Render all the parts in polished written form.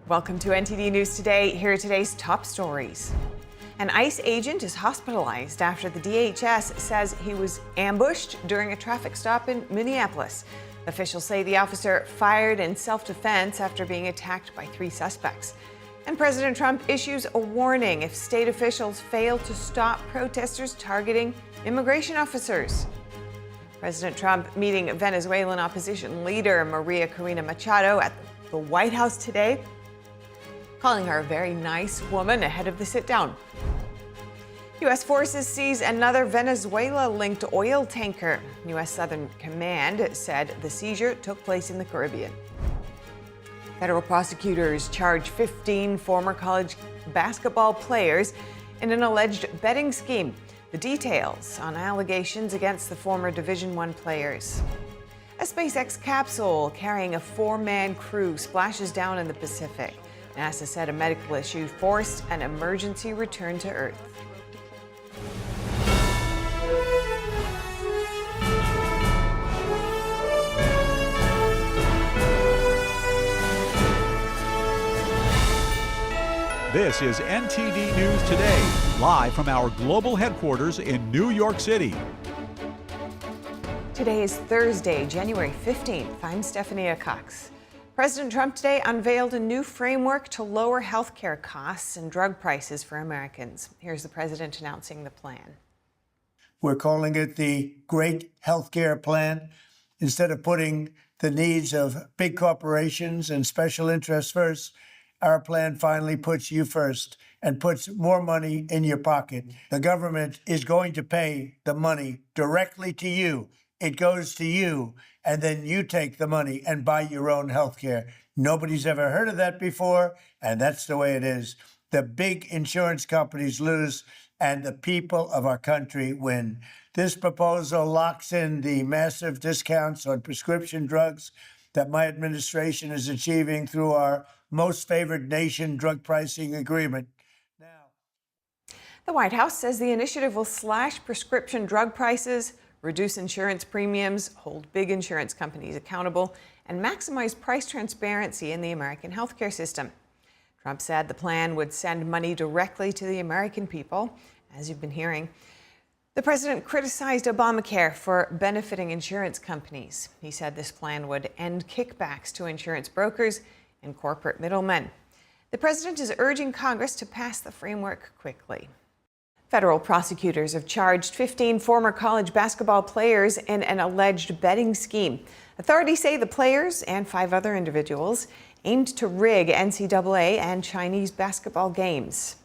Welcome to NTD News Today. Here are today's top stories. An ICE agent is hospitalized after the DHS says he was ambushed during a traffic stop in Minneapolis. Officials say the officer fired in self-defense after being attacked by 3 suspects. And President Trump issues a warning if state officials fail to stop protesters targeting immigration officers. President Trump meeting Venezuelan opposition leader Maria Corina Machado at the White House today, calling her a very nice woman ahead of the sit-down. U.S. forces seize another Venezuela-linked oil tanker. U.S. Southern Command said the seizure took place in the Caribbean. Federal prosecutors charge 15 former college basketball players in an alleged betting scheme. The details on allegations against the former Division I players. A SpaceX capsule carrying a 4-man crew splashes down in the Pacific. NASA said a medical issue forced an emergency return to Earth. This is NTD News Today, live from our global headquarters in New York City. Today is Thursday, January 15th. I'm Stephanie Cox. President Trump today unveiled a new framework to lower health care costs and drug prices for Americans. Here's the president announcing the plan. We're calling it the Great Health Care Plan. Instead of putting the needs of big corporations and special interests first, our plan finally puts you first and puts more money in your pocket. The government is going to pay the money directly to you. It goes to you, and then you take the money and buy your own health care. Nobody's ever heard of that before, and that's the way it is. The big insurance companies lose, and the people of our country win. This proposal locks in the massive discounts on prescription drugs that my administration is achieving through our most favored nation drug pricing agreement. The White House says the initiative will slash prescription drug prices, reduce insurance premiums, hold big insurance companies accountable, and maximize price transparency in the American healthcare system. Trump said the plan would send money directly to the American people, as you've been hearing. The president criticized Obamacare for benefiting insurance companies. He said this plan would end kickbacks to insurance brokers and corporate middlemen. The president is urging Congress to pass the framework quickly. Federal prosecutors have charged 15 former college basketball players in an alleged betting scheme. Authorities say the players and 5 other individuals aimed to rig NCAA and Chinese basketball games.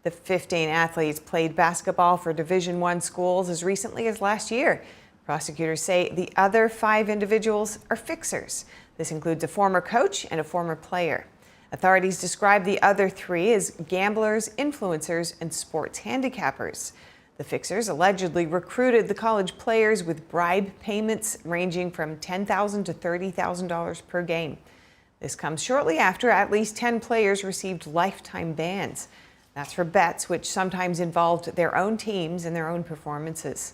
The 15 athletes played basketball for Division I schools as recently as last year. Prosecutors say the other 5 individuals are fixers. This includes a former coach and a former player. Authorities describe the other 3 as gamblers, influencers, and sports handicappers. The fixers allegedly recruited the college players with bribe payments ranging from $10,000 to $30,000 per game. This comes shortly after at least 10 players received lifetime bans. That's for bets which sometimes involved their own teams and their own performances.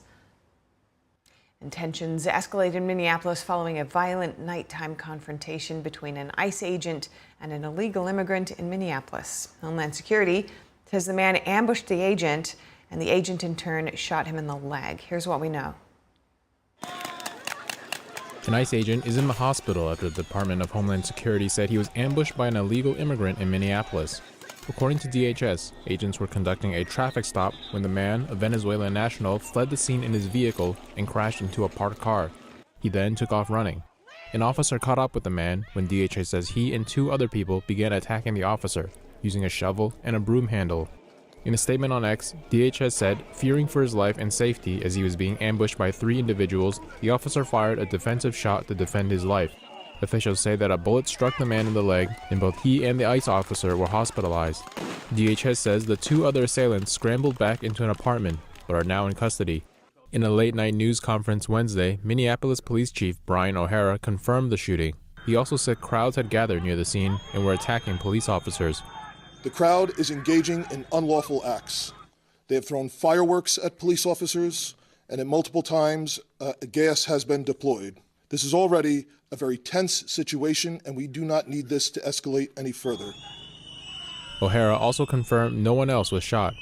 And tensions escalated in Minneapolis following a violent nighttime confrontation between an ICE agent and an illegal immigrant in Minneapolis. Homeland Security says the man ambushed the agent, and the agent in turn shot him in the leg. Here's what we know. An ICE agent is in the hospital after the Department of Homeland Security said he was ambushed by an illegal immigrant in Minneapolis. According to DHS, agents were conducting a traffic stop when the man, a Venezuelan national, fled the scene in his vehicle and crashed into a parked car. He then took off running. An officer caught up with the man when DHS says he and 2 other people began attacking the officer, using a shovel and a broom handle. In a statement on X, DHS said, fearing for his life and safety as he was being ambushed by 3 individuals, the officer fired a defensive shot to defend his life. Officials say that a bullet struck the man in the leg, and both he and the ICE officer were hospitalized. DHS says the 2 other assailants scrambled back into an apartment, but are now in custody. In a late-night news conference Wednesday, Minneapolis Police Chief Brian O'Hara confirmed the shooting. He also said crowds had gathered near the scene and were attacking police officers. The crowd is engaging in unlawful acts. They have thrown fireworks at police officers, and at multiple times, gas has been deployed. This is already a very tense situation, and we do not need this to escalate any further. O'Hara also confirmed no one else was shot.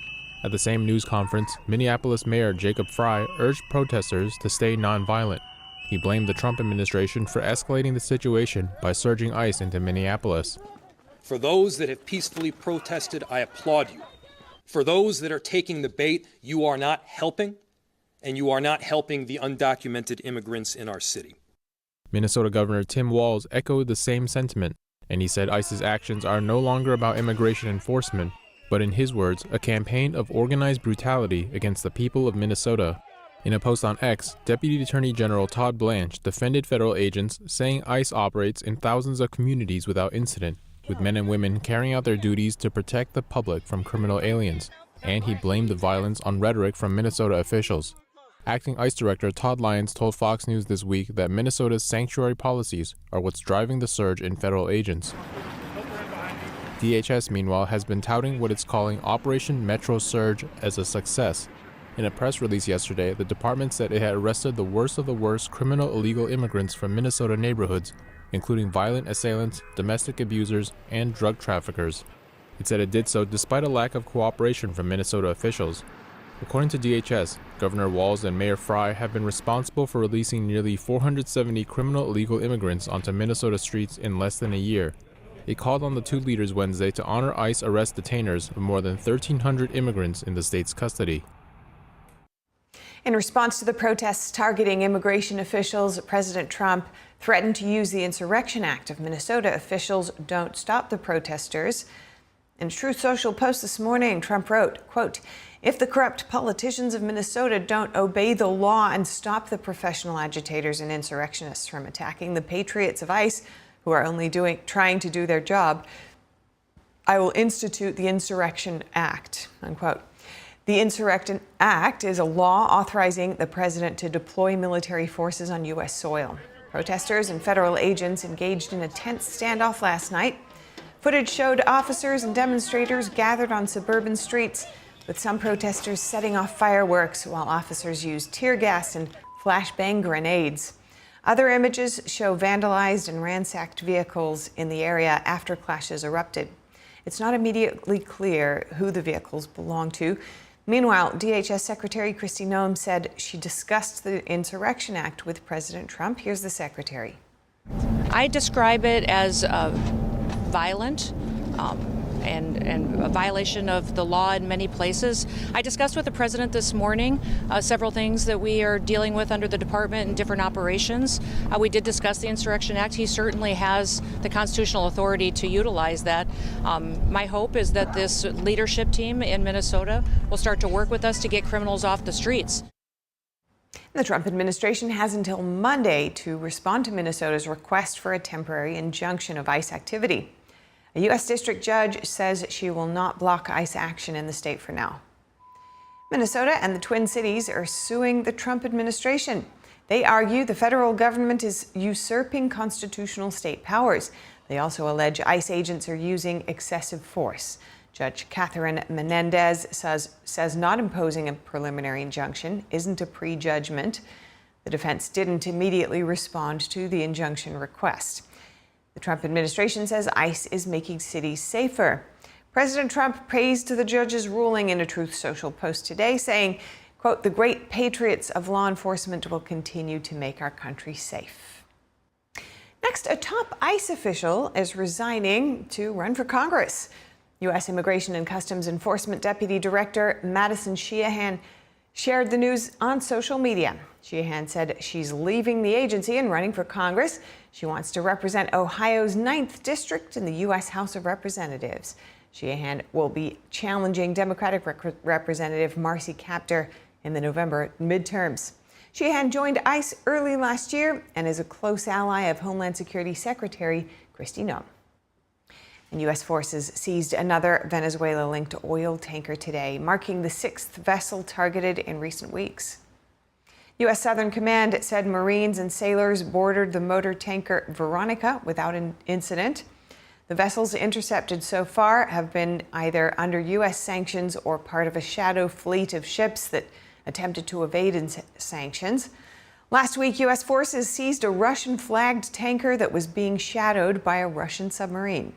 At the same news conference, Minneapolis Mayor Jacob Frey urged protesters to stay nonviolent. He blamed the Trump administration for escalating the situation by surging ICE into Minneapolis. For those that have peacefully protested, I applaud you. For those that are taking the bait, you are not helping, and you are not helping the undocumented immigrants in our city. Minnesota Governor Tim Walz echoed the same sentiment, and he said ICE's actions are no longer about immigration enforcement, but in his words, a campaign of organized brutality against the people of Minnesota. In a post on X, Deputy Attorney General Todd Blanche defended federal agents, saying ICE operates in thousands of communities without incident, with men and women carrying out their duties to protect the public from criminal aliens, and he blamed the violence on rhetoric from Minnesota officials. Acting ICE Director Todd Lyons told Fox News this week that Minnesota's sanctuary policies are what's driving the surge in federal agents. DHS, meanwhile, has been touting what it's calling Operation Metro Surge as a success. In a press release yesterday, the department said it had arrested the worst of the worst criminal illegal immigrants from Minnesota neighborhoods, including violent assailants, domestic abusers, and drug traffickers. It said it did so despite a lack of cooperation from Minnesota officials. According to DHS, Governor Walz and Mayor Frey have been responsible for releasing nearly 470 criminal illegal immigrants onto Minnesota streets in less than a year. It called on the two leaders Wednesday to honor ICE arrest detainers of more than 1,300 immigrants in the state's custody. In response to the protests targeting immigration officials, President Trump threatened to use the Insurrection Act if Minnesota officials don't stop the protesters. In a Truth Social post this morning, Trump wrote, quote, "If the corrupt politicians of Minnesota don't obey the law and stop the professional agitators and insurrectionists from attacking the patriots of ICE, who are only trying to do their job, I will institute the Insurrection Act," unquote. The Insurrection Act is a law authorizing the president to deploy military forces on U.S. soil. Protesters and federal agents engaged in a tense standoff last night. Footage showed officers and demonstrators gathered on suburban streets, with some protesters setting off fireworks while officers used tear gas and flashbang grenades. Other images show vandalized and ransacked vehicles in the area after clashes erupted. It's not immediately clear who the vehicles belong to. Meanwhile, DHS Secretary Kristi Noem said she discussed the Insurrection Act with President Trump. Here's the secretary. I describe it as violent and a violation of the law in many places. I discussed with the president this morning several things that we are dealing with under the department and different operations. We did discuss the Insurrection Act. He certainly has the constitutional authority to utilize that. My hope is that this leadership team in Minnesota will start to work with us to get criminals off the streets. The Trump administration has until Monday to respond to Minnesota's request for a temporary injunction of ICE activity. A U.S. district judge says she will not block ICE action in the state for now. Minnesota and the Twin Cities are suing the Trump administration. They argue the federal government is usurping constitutional state powers. They also allege ICE agents are using excessive force. Judge Catherine Menendez says not imposing a preliminary injunction isn't a prejudgment. The defense didn't immediately respond to the injunction request. The Trump administration says ICE is making cities safer. President Trump praised the judge's ruling in a Truth Social post today, saying, quote, "The great patriots of law enforcement will continue to make our country safe." Next, a top ICE official is resigning to run for Congress. U.S. Immigration and Customs Enforcement Deputy Director Madison Sheehan shared the news on social media. Sheehan said she's leaving the agency and running for Congress. She wants to represent Ohio's 9th District in the U.S. House of Representatives. Sheehan will be challenging Democratic Representative Marcy Kaptur in the November midterms. Sheehan joined ICE early last year and is a close ally of Homeland Security Secretary Kristi Noem. And U.S. forces seized another Venezuela-linked oil tanker today, marking the 6th vessel targeted in recent weeks. U.S. Southern Command said Marines and sailors boarded the motor tanker Veronica without an incident. The vessels intercepted so far have been either under U.S. sanctions or part of a shadow fleet of ships that attempted to evade sanctions. Last week, U.S. forces seized a Russian-flagged tanker that was being shadowed by a Russian submarine.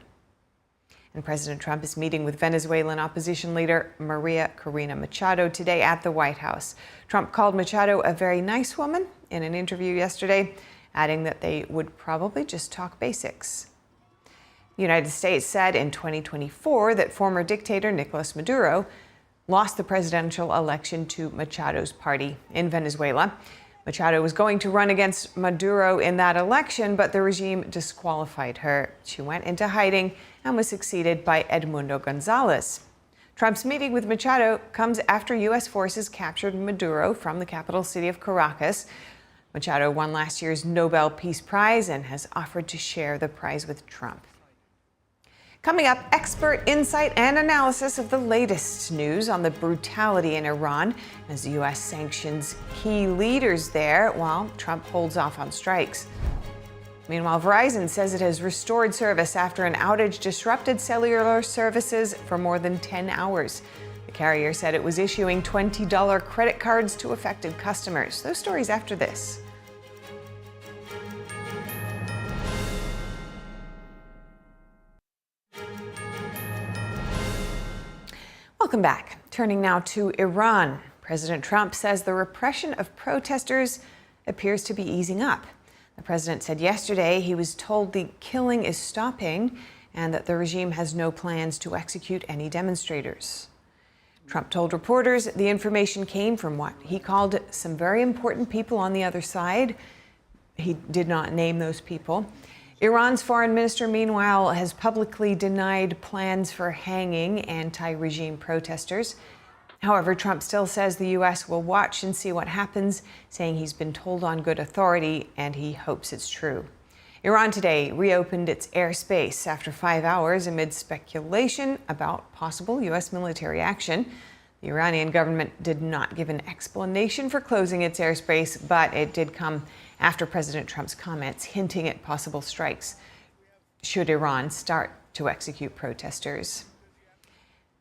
And President Trump is meeting with Venezuelan opposition leader Maria Corina Machado today at the White House. Trump called Machado a very nice woman in an interview yesterday, adding that they would probably just talk basics. The United States said in 2024 that former dictator Nicolas Maduro lost the presidential election to Machado's party in Venezuela. Machado was going to run against Maduro in that election, but the regime disqualified her. She went into hiding and was succeeded by Edmundo Gonzalez. Trump's meeting with Machado comes after U.S. forces captured Maduro from the capital city of Caracas. Machado won last year's Nobel Peace Prize and has offered to share the prize with Trump. Coming up, expert insight and analysis of the latest news on the brutality in Iran as the U.S. sanctions key leaders there while Trump holds off on strikes. Meanwhile, Verizon says it has restored service after an outage disrupted cellular services for more than 10 hours. The carrier said it was issuing $20 credit cards to affected customers. Those stories after this. Welcome back. Turning now to Iran. President Trump says the repression of protesters appears to be easing up. The president said yesterday he was told the killing is stopping and that the regime has no plans to execute any demonstrators. Trump told reporters the information came from what he called some very important people on the other side. He did not name those people. Iran's foreign minister, meanwhile, has publicly denied plans for hanging anti-regime protesters. However, Trump still says the U.S. will watch and see what happens, saying he's been told on good authority and he hopes it's true. Iran today reopened its airspace after 5 hours amid speculation about possible U.S. military action. The Iranian government did not give an explanation for closing its airspace, but it did come after President Trump's comments hinting at possible strikes should Iran start to execute protesters.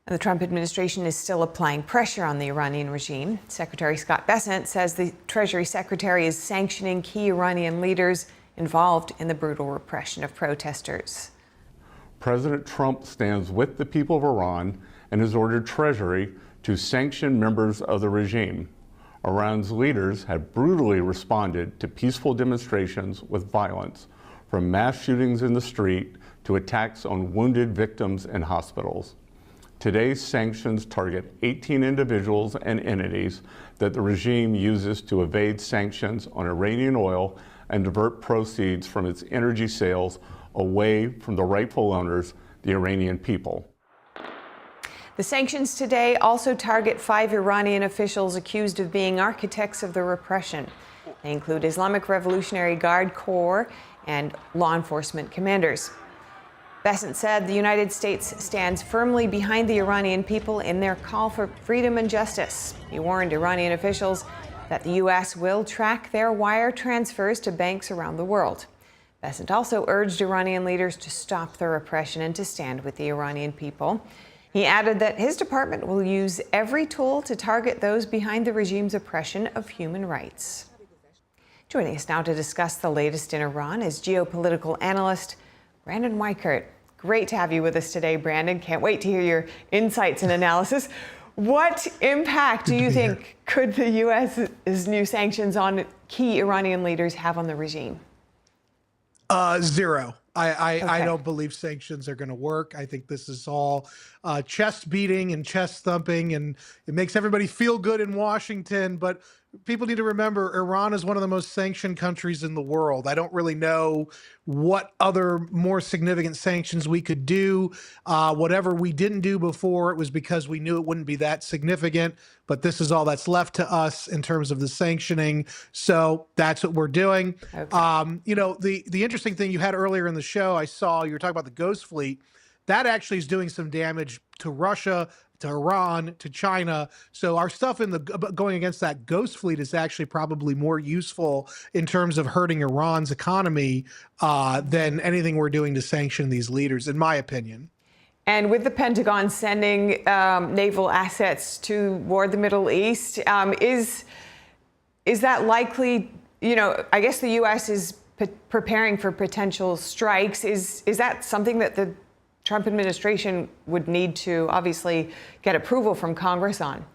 And the Trump administration is still applying pressure on the Iranian regime. Secretary Scott Bessent says the Treasury Secretary is sanctioning key Iranian leaders involved in the brutal repression of protesters. President Trump stands with the people of Iran and has ordered Treasury to sanction members of the regime. Iran's leaders have brutally responded to peaceful demonstrations with violence, from mass shootings in the street to attacks on wounded victims in hospitals. Today's sanctions target 18 individuals and entities that the regime uses to evade sanctions on Iranian oil and divert proceeds from its energy sales away from the rightful owners, the Iranian people. The sanctions today also target 5 Iranian officials accused of being architects of the repression. They include Islamic Revolutionary Guard Corps and law enforcement commanders. Bessent said the United States stands firmly behind the Iranian people in their call for freedom and justice. He warned Iranian officials that the U.S. will track their wire transfers to banks around the world. Bessent also urged Iranian leaders to stop the repression and to stand with the Iranian people. He added that his department will use every tool to target those behind the regime's oppression of human rights. Joining us now to discuss the latest in Iran is geopolitical analyst Brandon Weichert. Great to have you with us today, Brandon. Can't wait to hear your insights and analysis. What impact do you think could the U.S.'s new sanctions on key Iranian leaders have on the regime? Zero. Okay. I don't believe sanctions are going to work. I think this is all chest beating and chest thumping, and it makes everybody feel good in Washington. But people need to remember Iran is one of the most sanctioned countries in the world. I don't really know what other more significant sanctions we could do. Whatever we didn't do before, it was because we knew it wouldn't be that significant. But this is all that's left to us in terms of the sanctioning. So that's what we're doing. Okay. You know, the interesting thing you had earlier in the show, I saw you were talking about the Ghost Fleet. That actually is doing some damage to Russia, to Iran, to China. So our stuff in the going against that Ghost Fleet is actually probably more useful in terms of hurting Iran's economy than anything we're doing to sanction these leaders, in my opinion. And with the Pentagon sending naval assets toward the Middle East, is that likely I guess the U.S. is preparing for potential strikes. Is that something that the Trump administration would need to obviously get approval from Congress on?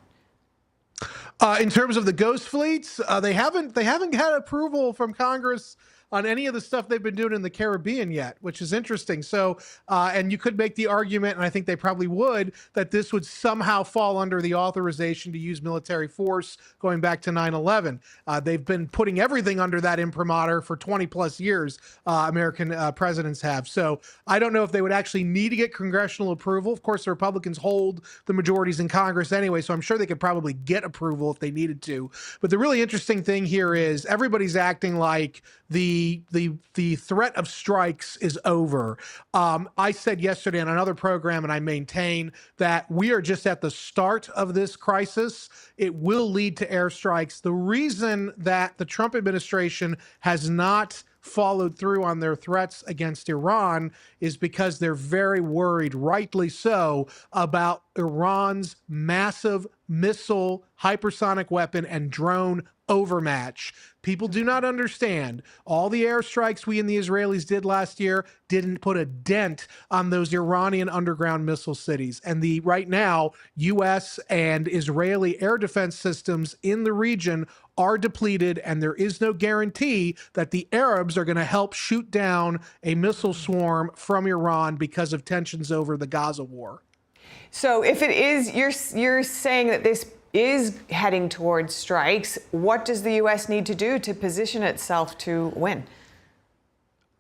In terms of the ghost fleets, they haven't had approval from Congress on any of the stuff they've been doing in the Caribbean yet, which is interesting. So, and you could make the argument, and I think they probably would, that this would somehow fall under the authorization to use military force going back to 9/11. They've been putting everything under that imprimatur for 20 plus years, American presidents have. So I don't know if they would actually need to get congressional approval. Of course, the Republicans hold the majorities in Congress anyway, so I'm sure they could probably get approval if they needed to. But the really interesting thing here is everybody's acting like the threat of strikes is over. I said yesterday on another program, and I maintain that we are just at the start of this crisis. It will lead to airstrikes. The reason that the Trump administration has not followed through on their threats against Iran is because they're very worried, rightly so, about Iran's massive missile, hypersonic weapon, and drone overmatch. People do not understand. All the airstrikes we and the Israelis did last year didn't put a dent on those Iranian underground missile cities. And right now, U.S. and Israeli air defense systems in the region are depleted, and there is no guarantee that the Arabs are going to help shoot down a missile swarm from Iran because of tensions over the Gaza war. So if it is, you're saying that this is heading towards strikes, what does the U.S. need to do to position itself to win?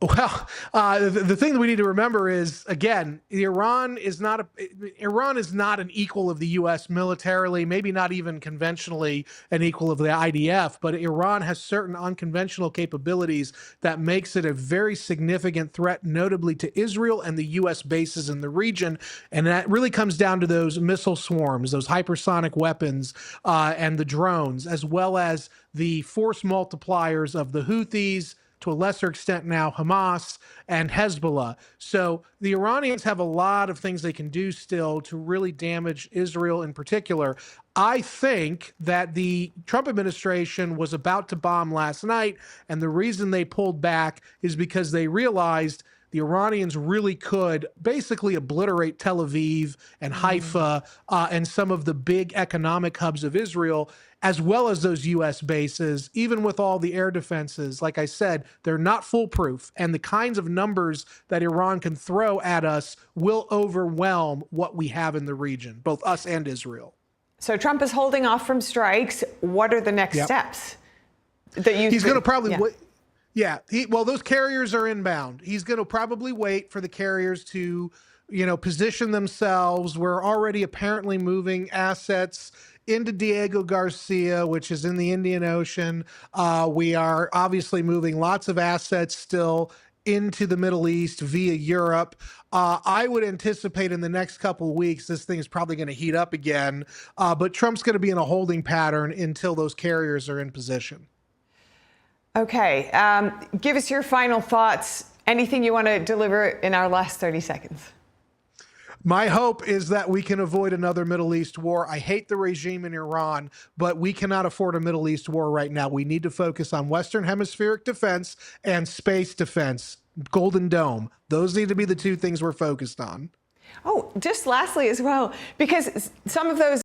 Well, the thing that we need to remember is, again, Iran is not an equal of the U.S. militarily, maybe not even conventionally an equal of the IDF, but Iran has certain unconventional capabilities that makes it a very significant threat, notably to Israel and the U.S. bases in the region. And that really comes down to those missile swarms, those hypersonic weapons, and the drones, as well as the force multipliers of the Houthis, to a lesser extent now Hamas and Hezbollah. So the Iranians have a lot of things they can do still to really damage Israel in particular. I think that the Trump administration was about to bomb last night, and the reason they pulled back is because they realized the Iranians really could basically obliterate Tel Aviv and Haifa and some of the big economic hubs of Israel, as well as those U.S. bases, even with all the air defenses. Like I said, they're not foolproof, and the kinds of numbers that Iran can throw at us will overwhelm what we have in the region, both us and Israel. So Trump is holding off from strikes. What are the next steps that he's going to probably wait? Yeah, those carriers are inbound. He's going to probably wait for the carriers to, position themselves. We're already apparently moving assets into Diego Garcia, which is in the Indian Ocean. We are obviously moving lots of assets still into the Middle East via Europe. I would anticipate in the next couple of weeks, this thing is probably going to heat up again. But Trump's going to be in a holding pattern until those carriers are in position. Okay. Give us your final thoughts. Anything you want to deliver in our last 30 seconds? My hope is that we can avoid another Middle East war. I hate the regime in Iran, but we cannot afford a Middle East war right now. We need to focus on Western hemispheric defense and space defense, Golden Dome. Those need to be the two things we're focused on. Oh, just lastly as well, because some of those